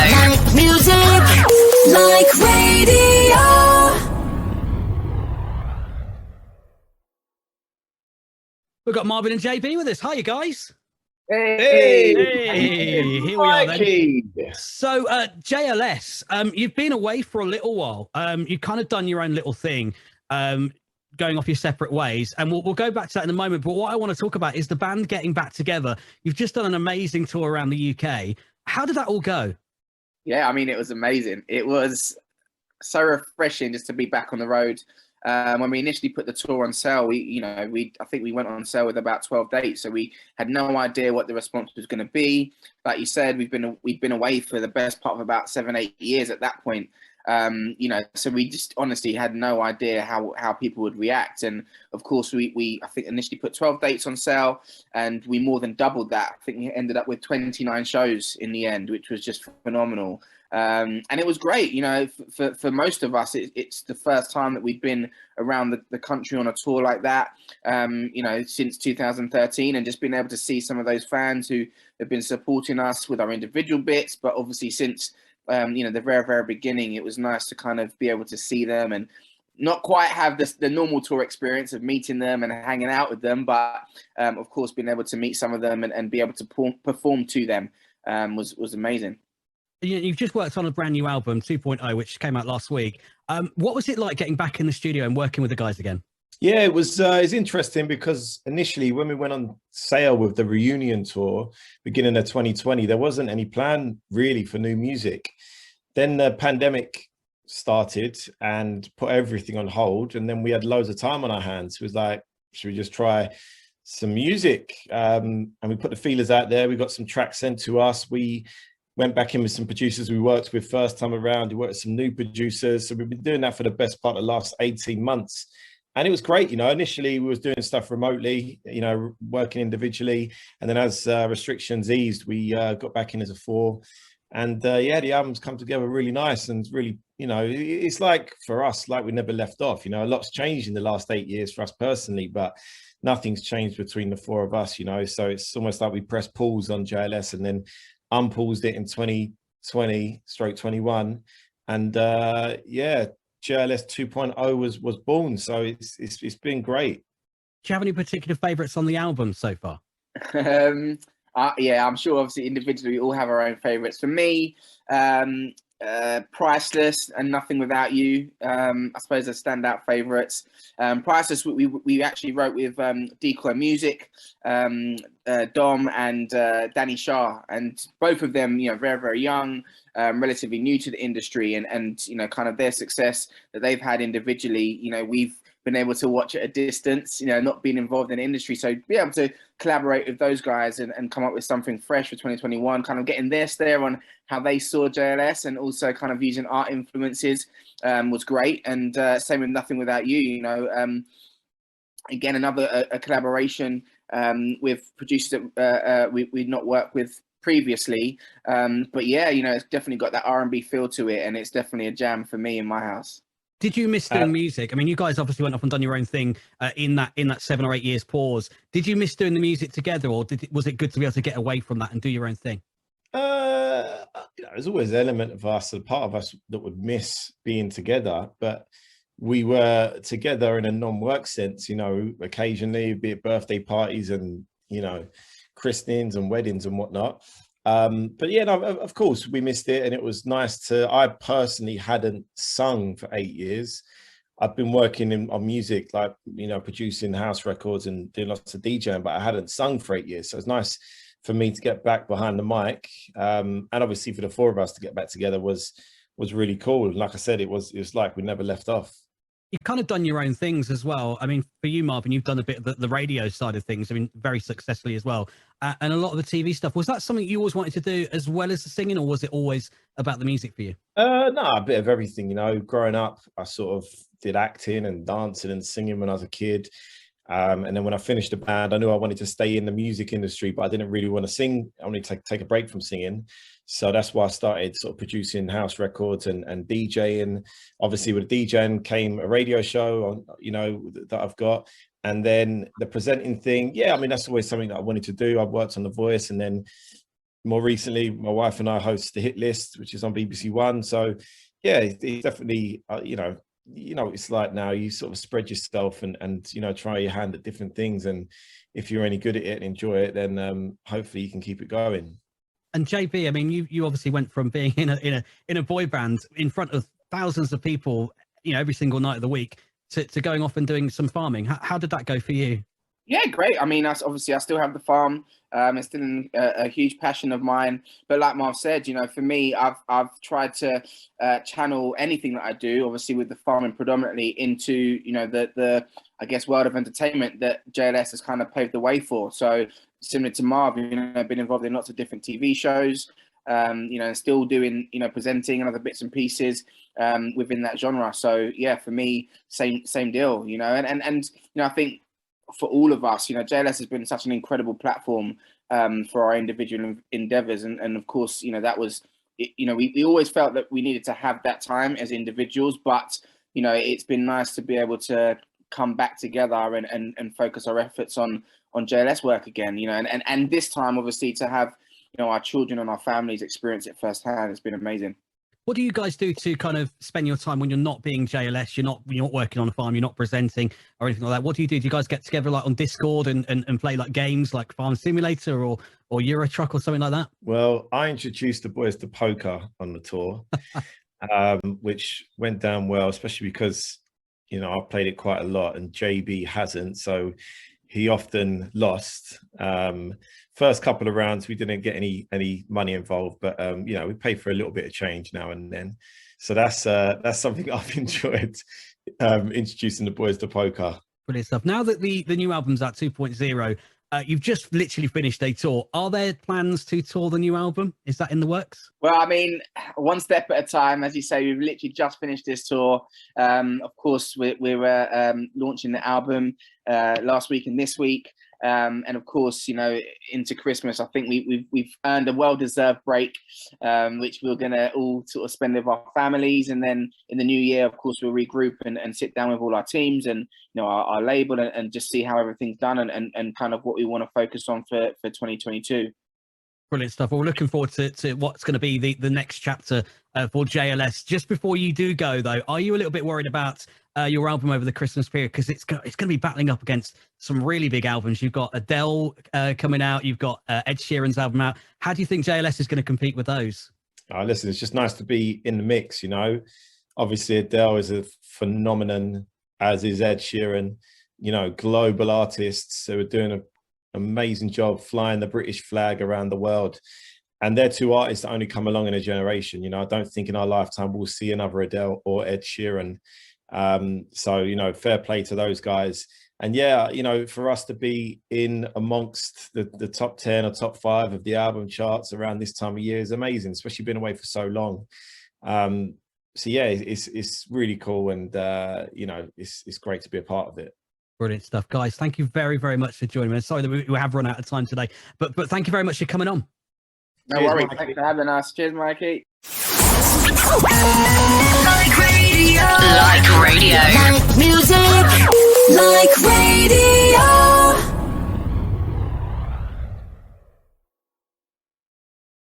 Like music, like radio. We've got Marvin and JB with us. Hi, you guys. Hey, Here we are then. Mikey. So, JLS, you've been away for a little while. You've kind of done your own little thing, going off your separate ways, and we'll go back to that in a moment. But what I want to talk about is the band getting back together. You've just done an amazing tour around the UK. How did that all go? Yeah, I mean, it was amazing. It was so refreshing just to be back on the road. When we initially put the tour on sale, I think we went on sale with about 12 dates, so we had no idea what the response was going to be. Like you said, we've been away for the best part of about 7-8 years at that point. So we just honestly had no idea how people would react. And of course, we I think initially put 12 dates on sale, and we more than doubled that. I think we ended up with 29 shows in the end, which was just phenomenal. And it was great, for most of us, it's the first time that we've been around the country on a tour like that, since 2013, and just been able to see some of those fans who have been supporting us with our individual bits, but obviously since, the very, very beginning, it was nice to kind of be able to see them and not quite have the normal tour experience of meeting them and hanging out with them, but of course, being able to meet some of them and be able to perform to them was amazing. You've just worked on a brand new album, 2.0, which came out last week. What was it like getting back in the studio and working with the guys again? Yeah, it was it's interesting because initially when we went on sale with the reunion tour, beginning of 2020, there wasn't any plan really for new music. Then the pandemic started and put everything on hold. And then we had loads of time on our hands. It was like, should we just try some music? And we put the feelers out there. We got some tracks sent to us. We went back in with some producers we worked with first time around. We worked with some new producers. So we've been doing that for the best part of the last 18 months. And it was great, initially we was doing stuff remotely, working individually. And then as restrictions eased, we got back in as a four. And the album's come together really nice and really, it's like for us, like we never left off. A lot's changed in the last 8 years for us personally, but nothing's changed between the four of us, So it's almost like we pressed pause on JLS and then unpaused it in 2020/21. And JLS 2.0 was born, so it's been great. Do you have any particular favourites on the album so far? I'm sure obviously individually we all have our own favourites. For me, Priceless and Nothing Without You, I suppose are standout favourites. Priceless we actually wrote with Decoy Music, Dom and Danny Shah, and both of them, very, very young, relatively new to the industry, and kind of their success that they've had individually, we've been able to watch at a distance, not being involved in the industry. So be able to collaborate with those guys and come up with something fresh for 2021, kind of getting their stare on how they saw JLS and also kind of using art influences was great. And same with Nothing Without You, again, another a collaboration with producers that we'd not worked with previously. But yeah, it's definitely got that R&B feel to it, and it's definitely a jam for me in my house. Did you miss doing music? I mean, you guys obviously went off and done your own thing in that 7 or 8 years pause. Did you miss doing the music together, or was it good to be able to get away from that and do your own thing? There's always an element of us, a part of us that would miss being together, but we were together in a non-work sense, occasionally, be it birthday parties and, christenings and weddings and whatnot. But yeah, no, of course we missed it, and it was nice I personally hadn't sung for 8 years. I've been working on music, like, producing house records and doing lots of DJing, but I hadn't sung for 8 years. So it's nice for me to get back behind the mic. And obviously for the four of us to get back together was really cool. Like I said, it was like we never left off. You've kind of done your own things as well. I mean, for you, Marvin, you've done a bit of the radio side of things, I mean, very successfully as well. And a lot of the TV stuff. Was that something you always wanted to do as well as the singing, or was it always about the music for you? No, a bit of everything, Growing up, I sort of did acting and dancing and singing when I was a kid. And then when I finished the band, I knew I wanted to stay in the music industry, but I didn't really want to sing. I wanted to take a break from singing. So that's why I started sort of producing house records and DJing. Obviously with DJing came a radio show that I've got. And then the presenting thing, that's always something that I wanted to do. I've worked on The Voice, and then more recently, my wife and I host the Hit List, which is on BBC One. So yeah, it's definitely, you know, it's like now you sort of spread yourself and you know, try your hand at different things. And if you're any good at it and enjoy it, then hopefully you can keep it going. And JB, I mean, you obviously went from being in a boy band in front of thousands of people, you know, every single night of the week, to going off and doing some farming. How did that go for you? Yeah, great. I mean, obviously, I still have the farm. It's still a huge passion of mine. But like Marv said, you know, for me, I've tried to channel anything that I do, obviously with the farming predominantly, into, you know, the I guess world of entertainment that JLS has kind of paved the way for. So similar to Marv, you know, I've been involved in lots of different TV shows, you know, still doing, you know, presenting and other bits and pieces within that genre. So yeah, for me, same deal, you know, and you know, I think for all of us, you know, JLS has been such an incredible platform for our individual endeavors. And of course, you know, that was, you know, we always felt that we needed to have that time as individuals, but, you know, it's been nice to be able to come back together and focus our efforts on JLS work again, you know, and this time, obviously, to have, you know, our children and our families experience it firsthand, it's been amazing. What do you guys do to kind of spend your time when you're not being JLS, you're not working on a farm, you're not presenting or anything like that? What do you do? Do you guys get together like on Discord and play like games like Farm Simulator or Euro Truck or something like that? Well, I introduced the boys to poker on the tour, which went down well, especially because, you know, I've played it quite a lot and JB hasn't. So he often lost. First couple of rounds, we didn't get any money involved, but you know, we pay for a little bit of change now and then. So that's something I've enjoyed, introducing the boys to poker. Brilliant stuff. Now that the new album's at 2.0, you've just literally finished a tour. Are there plans to tour the new album? Is that in the works? Well, I mean, one step at a time. As you say, we've literally just finished this tour. Of course, we were launching the album last week and this week. And of course, you know, into Christmas, I think we've earned a well-deserved break, which we're going to all sort of spend with our families. And then in the new year, of course, we'll regroup and sit down with all our teams and, you know, our label and just see how everything's done and kind of what we want to focus on for 2022. Brilliant stuff. Well, we're looking forward to what's going to be the next chapter for JLS. Just before you do go, though, are you a little bit worried about your album over the Christmas period? Because it's going to be battling up against some really big albums. You've got Adele coming out. You've got Ed Sheeran's album out. How do you think JLS is going to compete with those? Listen, it's just nice to be in the mix, you know. Obviously, Adele is a phenomenon, as is Ed Sheeran, you know, global artists who are doing an amazing job flying the British flag around the world. And they're two artists that only come along in a generation. You know, I don't think in our lifetime we'll see another Adele or Ed Sheeran. So, you know, fair play to those guys. And yeah, you know, for us to be in amongst the top 10 or top 5 of the album charts around this time of year is amazing, especially being away for so long. So yeah, it's really cool. And, you know, it's great to be a part of it. Brilliant stuff, guys. Thank you very, very much for joining me. Sorry that we have run out of time today, but thank you very much for coming on. No worries. Thanks for having us. Cheers, Mikey. Like radio. Like radio.